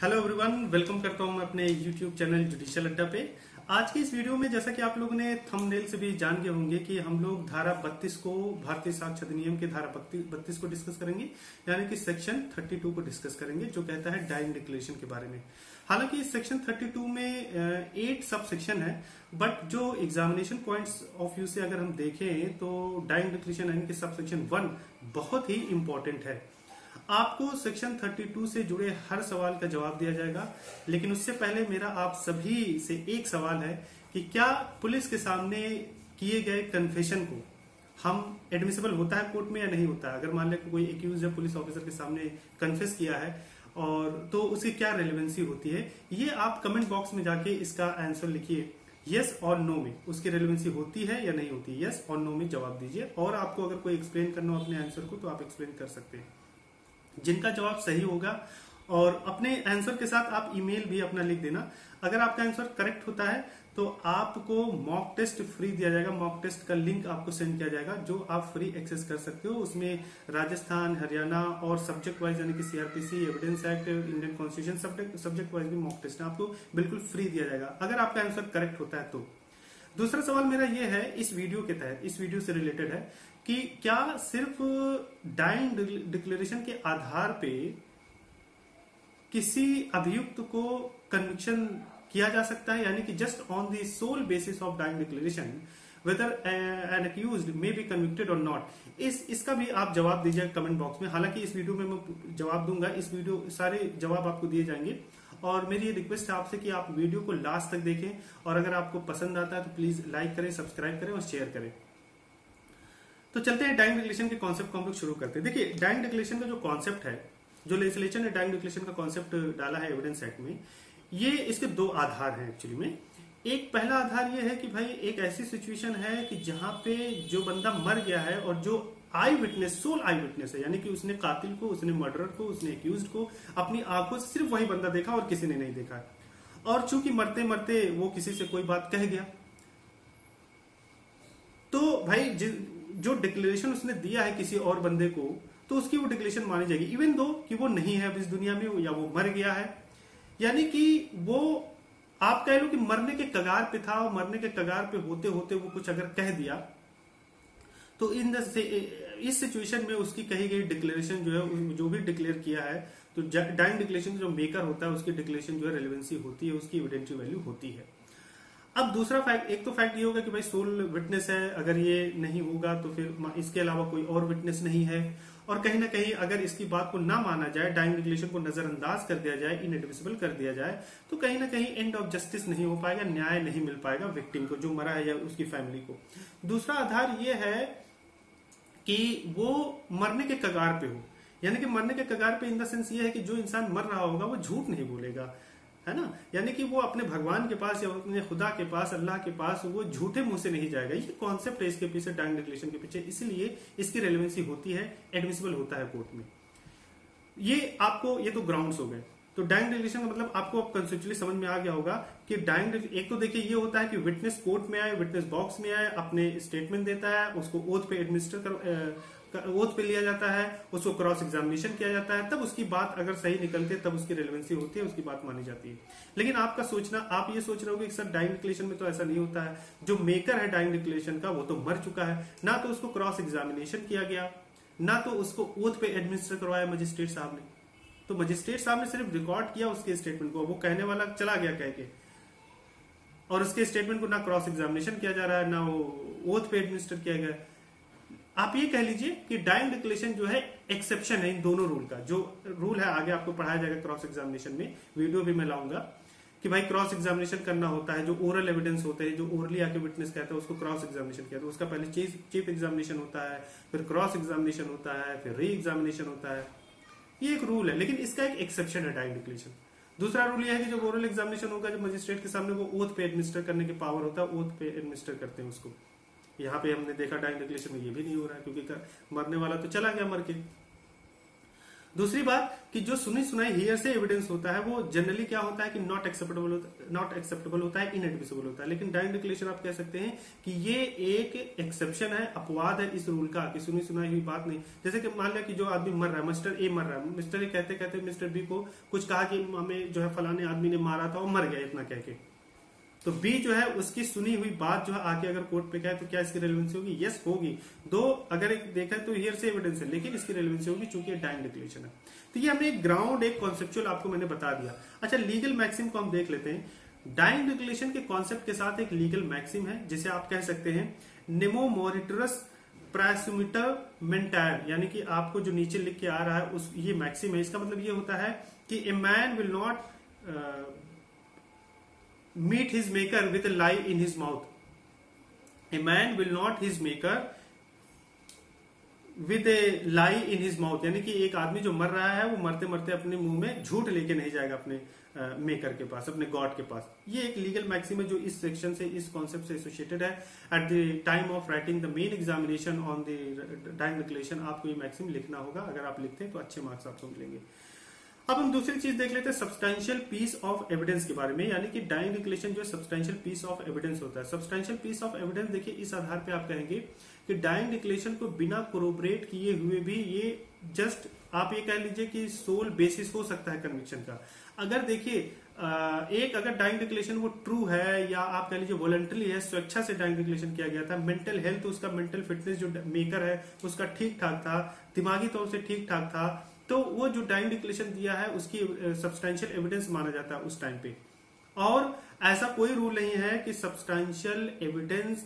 Hello everyone, welcome करता हूं मैं अपने यूट्यूब चैनल जुडिशियल अड्डा पे। आज की इस वीडियो में जैसा कि आप लोगों ने थंबनेल से भी जान गए होंगे कि हम लोग धारा 32 को, भारतीय साक्ष्य अधिनियम के धारा 32 को डिस्कस करेंगे, यानी कि सेक्शन 32 को डिस्कस करेंगे जो कहता है डाइंग डिक्लेरेशन के बारे में। हालांकि इस सेक्शन 32 में 8 सब सेक्शन है, बट जो एग्जामिनेशन पॉइंट्स ऑफ व्यू से अगर हम देखें तो डाइंग डिक्लेरेशन यानी कि सब सेक्शन 1 बहुत ही इंपॉर्टेंट है। आपको सेक्शन 32 से जुड़े हर सवाल का जवाब दिया जाएगा, लेकिन उससे पहले मेरा आप सभी से एक सवाल है कि क्या पुलिस के सामने किए गए कन्फेशन को हम एडमिसिबल होता है कोर्ट में या नहीं होता है। अगर मान लें कोई एक्यूज या पुलिस ऑफिसर के सामने कन्फेस किया है और तो उसकी क्या रेलेवेंसी होती है, ये आप कमेंट बॉक्स में जाके इसका आंसर लिखिए। यस और नो में उसकी रेलेवेंसी होती है या नहीं होती, यस और नो में जवाब दीजिए। और आपको अगर कोई एक्सप्लेन करना हो अपने आंसर को तो आप एक्सप्लेन कर सकते हैं। जिनका जवाब सही होगा और अपने आंसर के साथ आप ईमेल भी अपना लिख देना। अगर आपका आंसर करेक्ट होता है तो आपको मॉक टेस्ट फ्री दिया जाएगा। मॉक टेस्ट का लिंक आपको सेंड किया जाएगा जो आप फ्री एक्सेस कर सकते हो। उसमें राजस्थान, हरियाणा और सब्जेक्ट वाइज यानी कि CrPC, evidence act, Indian constitution subject wise भी मॉक टेस्ट आपको बिल्कुल फ्री दिया जाएगा अगर आपका आंसर करेक्ट होता है तो। दूसरा सवाल मेरा ये है इस वीडियो के तहत, इस वीडियो से रिलेटेड है कि क्या सिर्फ डाइंग डिक्लेरेशन के आधार पे किसी अभियुक्त को कन्विक्शन किया जा सकता है, यानी कि just on the sole basis of dying declaration whether an accused may be convicted और नॉट। इसका भी आप जवाब दीजिएगा कमेंट बॉक्स में। हालांकि इस वीडियो में मैं जवाब दूंगा, इस वीडियो सारे जवाब आपको दिए जाएंगे और मेरी ये रिक्वेस्ट है आपसे कि आप वीडियो को लास्ट तक देखें और अगर आपको पसंद आता है तो प्लीज लाइक करें, सब्सक्राइब करें और शेयर करें। तो चलते हैं डाइंग डिक्लेरेशन के कॉन्सेप्ट को हम लोग शुरू करते हैं। देखिए, डाइंग डिक्लेरेशन का जो कॉन्सेप्ट है, जो लेजिस्लेचर ने डाइंग डिक्लेरेशन का कॉन्सेप्ट डाला है एविडेंस एक्ट में, ये इसके दो आधार हैं एक्चुअली में। एक पहला आधार ये है कि भाई एक ऐसी सिचुएशन है कि जहां पे जो बंदा मर गया है और जो आई विटनेस, सोल आई विटनेस है, यानी कि उसने कातिल को, उसने मर्डरर को, उसने एक्यूज्ड को अपनी आंखों से सिर्फ वही बंदा देखा और किसी ने नहीं देखा है। और चूंकि मरते मरते वो किसी से कोई बात कह गया, तो भाई जो डिक्लेरेशन उसने दिया है किसी और बंदे को, तो उसकी वो डिक्लेरेशन मानी जाएगी इवन दो कि वो नहीं है अब इस दुनिया में या वो मर गया है। यानी कि वो आप कह लो कि मरने के कगार पे था और मरने के कगार पे होते होते वो कुछ अगर कह दिया तो इस सिचुएशन में उसकी कही गई डिक्लेरेशन जो है, जो भी डिक्लेयर किया है, तो डाइंग डिक्लेरेशन जो मेकर होता है उसकी डिक्लेरेशन जो है रेलेवेंसी होती है, उसकी एविडेंशियल वैल्यू होती है। अब दूसरा फैक्ट, एक तो फैक्ट ये होगा कि भाई सोल विटनेस है, अगर ये नहीं होगा तो फिर इसके अलावा कोई और विटनेस नहीं है। और कहीं ना कहीं अगर इसकी बात को ना माना जाए, डाइंग डिक्लेरेशन को नजरअंदाज कर दिया जाए, इनएडमिसिबल कर दिया जाए, तो कहीं ना कहीं एंड ऑफ जस्टिस नहीं हो पाएगा, न्याय नहीं मिल पाएगा विक्टिम को, जो मरा है या उसकी फैमिली को। दूसरा आधार ये है कि वो मरने के कगार पे हो, यानी कि मरने के कगार पे इन द सेंस ये है कि जो इंसान मर रहा होगा वो झूठ नहीं बोलेगा, है ना। यानी कि वो अपने भगवान के पास या अपने खुदा के पास, अल्लाह के पास वो झूठे मुंह से नहीं जाएगा। ये कॉन्सेप्ट है इसके पीछे, डाइंग डिक्लेरेशन के पीछे, इसलिए इसकी रेलेवेंसी होती है, एडमिसिबल होता है कोर्ट में। ये आपको, ये तो ग्राउंड्स हो गए। तो डाइंग डिक्लेरेशन का मतलब आपको अब कंसेप्चुअली समझ में आ गया होगा कि डाइंग, एक तो देखिए ये होता है कि विटनेस कोर्ट में आए, विटनेस बॉक्स में आए, अपने स्टेटमेंट देता है, उसको ओथ पे ओथ पे लिया जाता है, उसको क्रॉस एग्जामिनेशन किया जाता है, तब उसकी बात अगर सही निकलती है तब उसकी रेलेवेंसी होती है, उसकी बात मानी जाती है। लेकिन आपका सोचना, आप ये सोच रहे हो कि सर डाइंग डिक्लेरेशन में तो ऐसा नहीं होता है, जो मेकर है डाइंग डिक्लेरेशन का वो तो मर चुका है, ना तो उसको क्रॉस एग्जामिनेशन किया गया, ना तो उसको ओथ पे एडमिनिस्टर करवाया मजिस्ट्रेट साहब ने। तो मजिस्ट्रेट साहब ने सिर्फ रिकॉर्ड किया उसके स्टेटमेंट को, वो कहने वाला चला गया कह के, और उसके स्टेटमेंट को ना क्रॉस एग्जामिनेशन किया जा रहा है, ना वो ओथ पे एडमिनिस्टर किया गया। आप ये कह लीजिए कि डाइंग डिक्लेरेशन जो है एक्सेप्शन है इन दोनों रूल का। जो रूल है आगे आपको पढ़ाया जाएगा क्रॉस एग्जामिनेशन में, वीडियो भी मैं लाऊंगा कि भाई क्रॉस एग्जामिनेशन करना होता है, जो ओरल एविडेंस होते हैं, जो ओरली आके विटनेस कहता है उसको क्रॉस एग्जामिनेशन कहते हैं। उसका पहले चीफ एग्जामिनेशन होता है, फिर क्रॉस एग्जामिनेशन होता है, फिर री एग्जामिनेशन होता है। ये एक रूल है, लेकिन इसका एक एक्सेप्शन है डाइंग डिक्लेरेशन। दूसरा रूल यह है कि जब ओरल एग्जामिनेशन होगा, जब मजिस्ट्रेट के सामने वो ओथ पे एडमिनिस्टर करने की पावर होता है, ओथ पे एडमिनिस्टर करते हैं उसको। यहाँ पे हमने देखा डाइंग डिक्लेरेशन में ये भी नहीं हो रहा है, क्योंकि मरने वाला तो चला गया मर के। दूसरी बात कि जो सुनी सुनाई हियर से एविडेंस होता है वो जनरली क्या होता है कि नॉट एक्सेप्टेबल होता है, इनएडमिसिबल होता है। लेकिन डाइंग डिक्लेरेशन आप कह सकते हैं कि ये एक एक्सेप्शन है, अपवाद है इस रूल का कि सुनी सुनाई हुई बात नहीं। जैसे कि मान लिया कि जो आदमी मर रहा है, मिस्टर ए मर रहा है, मिस्टर ए कहते कहते मिस्टर बी को कुछ कहा कि हमें जो है फलाने आदमी ने मारा था और मर गया इतना कह के, तो बी जो है उसकी सुनी हुई बात जो है आके अगर कोर्ट पे कहे तो क्या इसकी रेलेवेंसी होगी? यस होगी। दो अगर एक देखा तो हियर से एविडेंस है, लेकिन इसकी रेलेवेंसी होगी चूंकि डाइंग डिक्लेरेशन है। तो ये हमने एक ग्राउंड, एक कॉन्सेप्चुअल आपको मैंने बता दिया। अच्छा, लीगल मैक्सिम को हम देख लेते हैं। डाइंग डिक्लेरेशन के कॉन्सेप्ट के साथ एक लीगल मैक्सिम है जिसे आप कह सकते हैं नेमो मोरिटरस प्रेसुमिटर मेंटायर, यानी कि आपको जो नीचे लिख के आ रहा है उस ये मैक्सिम है। इसका मतलब ये होता है कि a man will not meet his maker with a lie in his mouth. A man will not his maker with a lie in his mouth, यानी कि एक आदमी जो मर रहा है वो मरते मरते अपने मुंह में झूठ लेके नहीं जाएगा अपने मेकर के पास, अपने गॉड के पास। ये एक लीगल मैक्सिम है जो इस सेक्शन से, इस कॉन्सेप्ट से एसोसिएटेड है। At the time of writing the main examination on the dying declaration आपको ये मैक्सिम लिखना होगा। अगर आप लिखते हैं तो अच्छे मार्क्स आपको मिलेंगे। अब हम दूसरी चीज देख लेते हैं सब्सटेंशियल पीस ऑफ एविडेंस के बारे में, यानी कि डाइंग डिक्लेरेशन जो सब्सटेंशियल पीस ऑफ एविडेंस होता है। सब्सटेंशियल पीस ऑफ एविडेंस देखिए इस आधार पे आप कहेंगे कि डाइंग डिक्लेरेशन को बिना कोरोबरेट किए हुए भी ये जस्ट आप ये कह लीजिए कि सोल बेसिस हो सकता है कन्विक्शन का। अगर देखिए एक अगर डाइंग डिक्लेरेशन वो ट्रू है या आप कह लीजिए वॉलंटरी है, स्वेच्छा से डाइंग डिक्लेरेशन किया गया था, मेंटल हेल्थ उसका, मेंटल फिटनेस जो मेकर है उसका ठीक ठाक था, दिमागी तौर से ठीक ठाक था, तो वो जो डाइंग डिक्लेरेशन दिया है उसकी सब्सटेंशियल एविडेंस माना जाता है उस टाइम पे। और ऐसा कोई रूल नहीं है कि सब्सटेंशियल एविडेंस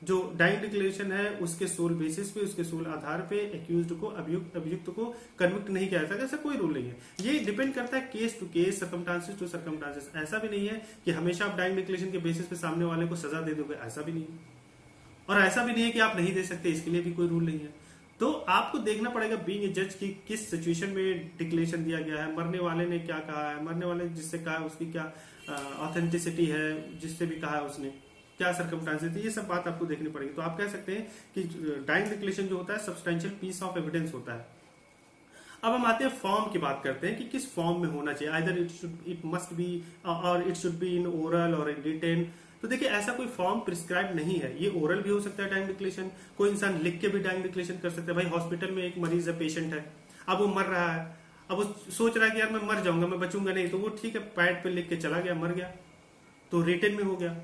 जो डाइंग डिक्लेरेशन है उसके सोल बेसिस पे, उसके सोल आधार पे एक्यूज्ड को, अभियुक्त को कन्विक्ट नहीं किया जा सकता। ऐसा कोई रूल नहीं है। ये डिपेंड करता है case to case, circumstances to circumstances. ऐसा भी नहीं है कि हमेशा आप डाइंग डिक्लेरेशन के बेसिस पे सामने वाले को सजा दे दोगे, ऐसा भी नहीं है। और ऐसा भी नहीं है कि आप नहीं दे सकते, इसके लिए भी कोई रूल नहीं है। तो आपको देखना पड़ेगा बीइंग ए जज की किस सिचुएशन में डिक्लेरेशन दिया गया है, मरने वाले ने क्या कहा है, मरने वाले जिससे कहा है उसकी क्या ऑथेंटिसिटी है, जिससे भी कहा है उसने क्या सर्कमस्टांसेस थी, ये सब बात आपको देखनी पड़ेगी। तो आप कह सकते हैं कि डाइंग डिक्लेरेशन जो होता है सब्सटेंशियल पीस ऑफ एविडेंस होता है। अब हम आते हैं फॉर्म की बात करते हैं कि किस फॉर्म में होना चाहिए। आइदर इट मस्ट बी और it should be in oral और इन रिटेन। तो देखिए ऐसा कोई फॉर्म प्रिस्क्राइब नहीं है। ये ओरल भी हो सकता है डाइंग डिक्लेरेशन, कोई इंसान लिख के भी डाइंग डिक्लेरेशन कर सकता है। भाई हॉस्पिटल में एक मरीज है, पेशेंट है, अब वो मर रहा है, अब वो सोच रहा है कि यार मैं मर जाऊंगा, मैं बचूंगा नहीं, तो वो ठीक है पैड पे लिख के चला गया, मर गया, तो रिटेन में हो गया।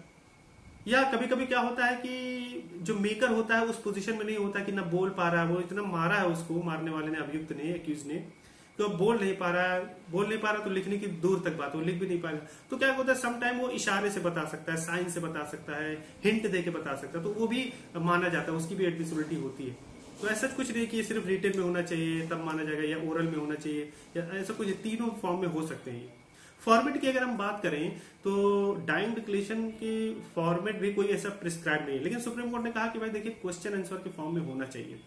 या कभी कभी क्या होता है कि जो मेकर होता है उस पोजीशन में नहीं होता कि ना बोल पा रहा है, वो इतना मारा है उसको, मारने वाले ने, अभियुक्त ने, एक्यूज ने, तो बोल नहीं पा रहा तो लिखने की दूर तक बात, वो लिख भी नहीं पाएगा। तो क्या होता है सम टाइम वो इशारे से बता सकता है, साइन से बता सकता है, हिंट दे के बता सकता है, तो वो भी माना जाता है, उसकी भी एडमिसिबिलिटी होती है। तो ऐसा कुछ नहीं कि सिर्फ रिटेन में होना चाहिए तब माना जाएगा, या ओरल में होना चाहिए, या ऐसा कुछ, तीनों फॉर्म में हो सकते हैं। फॉर्मेट की अगर हम बात करें तो डाइंग डिक्लेरेशन की फॉर्मेट भी कोई ऐसा प्रिस्क्राइब नहीं है, लेकिन सुप्रीम कोर्ट ने कहा कि भाई देखिए क्वेश्चन आंसर के फॉर्म में होना चाहिए,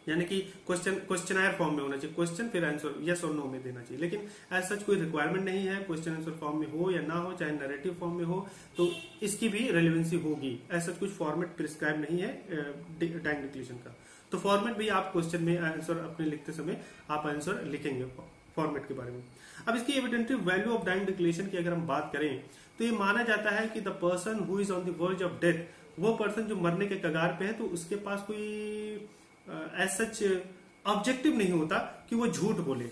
यानी कि क्वेश्चनायर फॉर्म में होना चाहिए, क्वेश्चन फिर आंसर यस और नो में देना चाहिए। लेकिन ऐसा कोई रिक्वायरमेंट नहीं है, क्वेश्चन आंसर फॉर्म में हो या ना हो, चाहे नैरेटिव फॉर्म में हो, तो इसकी भी रेलेवेंसी होगी। ऐसा कुछ फॉर्मेट प्रिस्क्राइब नहीं है डाइंग डिक्लेरेशन का। तो फॉर्मेट भी आप क्वेश्चन में आंसर अपने लिखते समय आप आंसर लिखेंगे फॉर्मेट के बारे में। अब इसकी एविडेंटिव वैल्यू ऑफ डाइंग डिक्लेरेशन की अगर हम बात करें तो ये माना जाता है कि the person who is on the verge of death, वो पर्सन जो मरने के कगार पे है, तो उसके पास कोई एज सच ऑब्जेक्टिव नहीं होता कि वो झूठ बोले।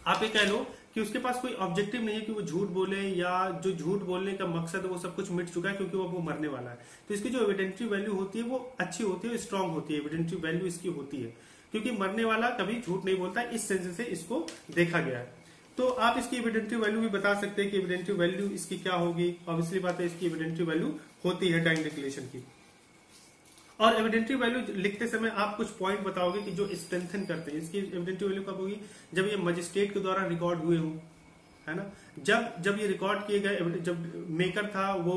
आप ये कह लो कि उसके पास कोई ऑब्जेक्टिव नहीं है कि वो झूठ बोले, या जो झूठ बोलने का मकसद है वो सब कुछ मिट चुका है क्योंकि वो मरने वाला है। तो इसकी जो एविडेंटिव वैल्यू होती है वो अच्छी होती है, स्ट्रांग होती है, एविडेंटिव वैल्यू इसकी होती है, क्योंकि मरने वाला कभी झूठ नहीं बोलता, इस सेंस से इसको देखा गया है। तो आप इसकी एविडेंटिव वैल्यू भी बता सकते हैं कि एविडेंटिव वैल्यू इसकी क्या होगी। ऑब्वियसली बात है इसकी एविडेंटिव वैल्यू होती है डाइंग डिक्लेरेशन की। और एविडेंटिव वैल्यू लिखते समय आप कुछ पॉइंट बताओगे कि जो स्ट्रेंथन करते हैं। इसकी एविडेंटिव वैल्यू कब होगी? जब ये मजिस्ट्रेट के द्वारा रिकॉर्ड हुए हों, है ना। जब ये रिकॉर्ड किए गए, जब मेकर था वो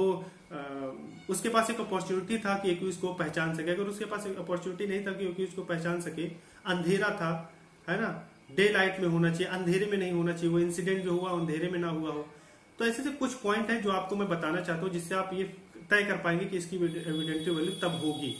उसके पास एक अपॉर्चुनिटी था कि एक्यूज को पहचान सके। अगर उसके पास एक अपॉर्चुनिटी नहीं था कि एक्यूज को पहचान सके, अंधेरा था, है ना, डे लाइट में होना चाहिए, अंधेरे में नहीं होना चाहिए, वो इंसिडेंट जो हुआ अंधेरे में ना हुआ हो। तो ऐसे से कुछ पॉइंट है जो आपको मैं बताना चाहता हूँ जिससे आप ये तय कर पाएंगे कि इसकी एविडेंटिव वैल्यू तब होगी।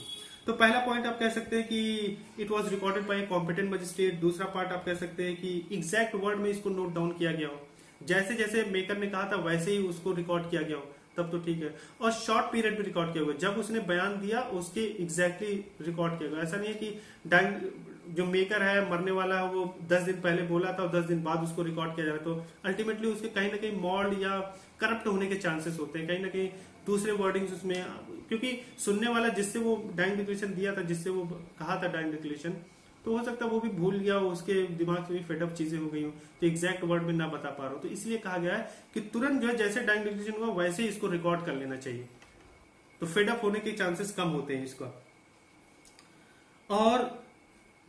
तो पहला पॉइंट आप कह सकते हैं कि it was recorded by competent magistrate. दूसरा पार्ट आप कह सकते हैं कि एग्जैक्ट वर्ड में इसको नोट डाउन किया गया हो, जैसे जैसे मेकर ने कहा था वैसे ही उसको रिकॉर्ड किया गया हो, तब तो ठीक है। और शॉर्ट पीरियड में रिकॉर्ड किया हुआ, जब उसने बयान दिया उसके एग्जैक्टली रिकॉर्ड किया गया। ऐसा नहीं है कि जो मेकर है मरने वाला है वो 10 दिन पहले बोला था और 10 दिन बाद उसको रिकॉर्ड किया जा रहा है, तो अल्टीमेटली उसके कहीं ना कहीं मॉल्ड या करप्ट होने के चांसेस होते हैं, कहीं ना कहीं दूसरे वर्डिंग्स उसमें, क्योंकि सुनने वाला जिससे वो डाइंग डिक्लेरेशन दिया था, जिससे वो कहा था डाइंग डिक्लेरेशन, तो हो सकता है वो भी भूल गया हो, उसके दिमाग से भी फेडअप चीजें हो गई हो, तो एग्जैक्ट वर्ड में ना बता पा रहा हो। तो इसलिए कहा गया है कि तुरंत जो है जैसे डाइंग डिक्लेरेशन हुआ वैसे ही इसको रिकॉर्ड कर लेना चाहिए, तो फेडअप होने के चांसेस कम होते हैं इसका। और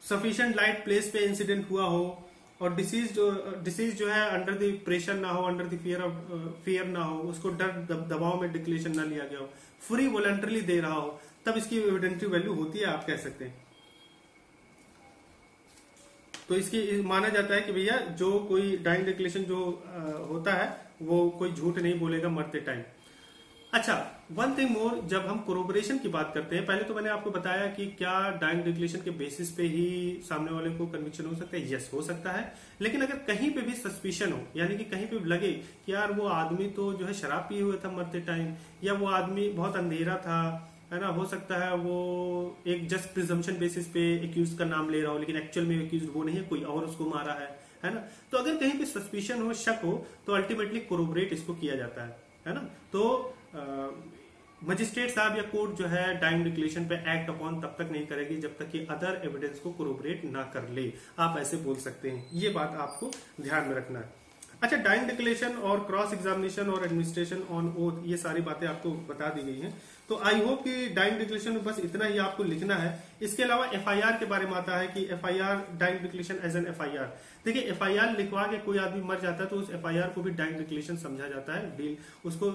सफिशिएंट लाइट प्लेस पे इंसिडेंट हुआ हो, और डिसीज जो है अंडर द प्रेशर ना हो, अंडर द फियर ना हो, उसको डर दबाव में डिक्लेरेशन ना लिया गया हो, फ्री वॉलंटरली दे रहा हो, तब इसकी एविडेंटरी वैल्यू होती है, आप कह सकते हैं। तो इसकी माना जाता है कि भैया जो कोई डाइंग डिक्लेरेशन जो होता है वो कोई झूठ नहीं बोलेगा मरते टाइम। अच्छा, वन थिंग मोर, जब हम कोरोबरेशन की बात करते हैं, पहले तो मैंने आपको बताया कि क्या डाइंग डिक्लेरेशन के बेसिस पे ही सामने वाले को कन्विक्शन हो सकता है, यस हो सकता है। लेकिन अगर कहीं पे भी सस्पिशन हो, यानी कि कहीं पे लगे कि यार वो आदमी तो जो है शराब पिए हुए था मरते टाइम, या वो आदमी बहुत अंधेरा था, है ना, हो सकता है वो एक जस्ट प्रिजम्पशन बेसिस पे एक्यूज का नाम ले रहा हो, लेकिन एक्चुअल में एक्यूज वो नहीं है, कोई और उसको मारा है ना। तो अगर कहीं पे सस्पिशन हो, शक हो, तो अल्टीमेटली कोरोबरेट इसको किया जाता है ना। तो मजिस्ट्रेट साहब या कोर्ट जो है डाइंग डिक्लेरेशन पे एक्ट अपॉन तब तक नहीं करेगी जब तक कि अदर एविडेंस को कोरोबरेट ना कर ले, आप ऐसे बोल सकते हैं। ये बात आपको ध्यान में रखना है। अच्छा, डाइंग डिक्लेरेशन और क्रॉस एग्जामिनेशन और एडमिनिस्ट्रेशन ऑन ओथ, ये सारी बातें आपको बता दी गई हैं। तो आई होप कि डाइंग डिक्लेरेशन में बस इतना ही आपको लिखना है। इसके अलावा एफआईआर के बारे में आता है कि FIR dying declaration as an FIR. देखिए, एफआईआर लिखवा के कोई आदमी मर जाता है तो उस एफआईआर को भी डाइंग डिक्लेरेशन समझा जाता है, डील उसको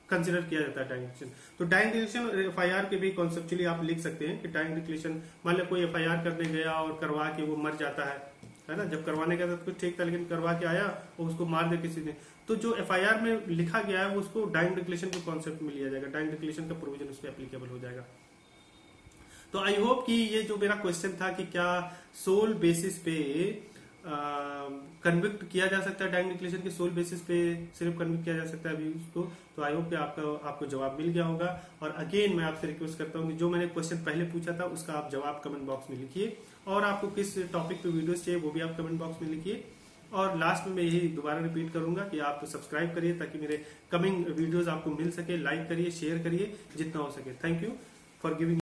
कंसिडर किया जाता है डाइंग डिक्लेरेशन। तो डाइंग डिक्लेरेशन और एफआईआर के भी कॉन्सेप्चुअली आप लिख सकते हैं कि डाइंग डिक्लेरेशन, मान लो कोई एफआईआर करने गया और करवा के वो मर जाता है ना, जब करवाने गया था तो कुछ ठीक था, लेकिन करवा के आया और उसको मार दे किसी ने, तो जो एफआईआर में लिखा गया है वो उसको डाइंग डिक्लेरेशन के कॉन्सेप्ट में लिया जाएगा, डाइंग डिक्लेरेशन का प्रोविजन उस पर एप्लीकेबल हो जाएगा। तो आई होप कि ये जो मेरा क्वेश्चन था कि क्या सोल बेसिस पे कन्विक्ट किया जा सकता है, डाइंग डिक्लेरेशन के सोल बेसिस पे सिर्फ कन्विक्ट किया जा सकता है अभी उसको, तो आई होप कि आपको जवाब मिल गया होगा। और अगेन मैं आपसे रिक्वेस्ट करता हूँ कि जो मैंने क्वेश्चन पहले पूछा था उसका आप जवाब कमेंट बॉक्स में लिखिए, और आपको किस टॉपिक पे वीडियोस चाहिए वो भी आप कमेंट बॉक्स में लिखिए। और लास्ट में मैं यही दोबारा रिपीट करूंगा कि आप सब्सक्राइब करिए ताकि मेरे कमिंग वीडियोस आपको मिल सके, लाइक करिए, शेयर करिए जितना हो सके। Thank you for giving